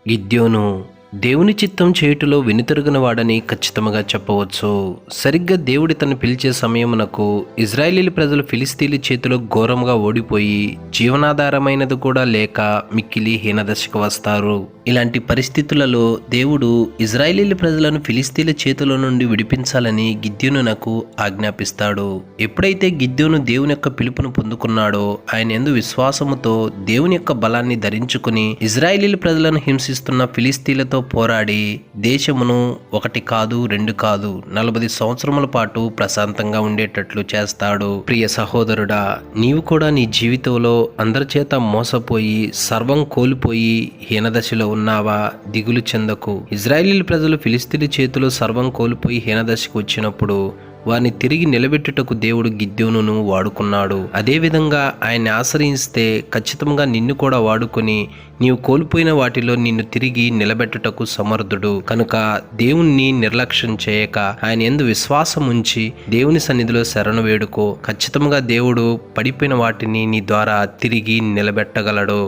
గిద్యోను దేవుని చిత్తం చేయుటలో వెనుతిరుగని వాడని ఖచ్చితంగా చెప్పవచ్చు. సరిగ్గా దేవుడి తను పిలిచే సమయమునకు ఇజ్రాయేలీల ప్రజలు ఫిలిస్తీన్ల చేతిలో ఘోరంగా ఓడిపోయి జీవనాధారమైనది కూడా లేక మిక్కిలి హీనదశకు వస్తారు. ఇలాంటి పరిస్థితులలో దేవుడు ఇజ్రాయేలీల ప్రజలను ఫిలిస్తీన్ల చేతుల నుండి విడిపించాలని గిద్యోనునకు ఆజ్ఞాపిస్తాడు. ఎప్పుడైతే గిద్యోను దేవుని యొక్క పిలుపును పొందుకున్నాడో ఆయన యందు విశ్వాసముతో దేవుని యొక్క బలాన్ని ధరించుకుని ఇజ్రాయేలీల ప్రజలను హింసిస్తున్న ఫిలిస్తీన్లతో పోరాడి దేశమును 1 కాదు 2 కాదు 40 సంవత్సరముల పాటు ప్రశాంతంగా ఉండేటట్లు చేస్తాడు. ప్రియ సహోదరుడా, నీవు కూడా నీ జీవితంలో అందరి చేత మోసపోయి సర్వం కోల్పోయి హీనదశలో ఉన్నావా? దిగులు చెందకు. ఇజ్రాయేలీల ప్రజలు ఫిలిస్తీన్ల చేతిలో సర్వం కోల్పోయి హీనదశకు వచ్చినప్పుడు వారిని తిరిగి నిలబెట్టుటకు దేవుడు గిద్యోనును వాడుకున్నాడు. అదేవిధంగా ఆయన్ని ఆశ్రయిస్తే ఖచ్చితంగా నిన్ను కూడా వాడుకొని నీవు కోల్పోయిన వాటిలో నిన్ను తిరిగి నిలబెట్టుటకు సమర్థుడు. కనుక దేవుణ్ణి నిర్లక్ష్యం చేయక ఆయన యందు విశ్వాసం ఉంచి దేవుని సన్నిధిలో శరణు వేడుకో. ఖచ్చితంగా దేవుడు పడిపోయిన వాటిని నీ ద్వారా తిరిగి నిలబెట్టగలడు.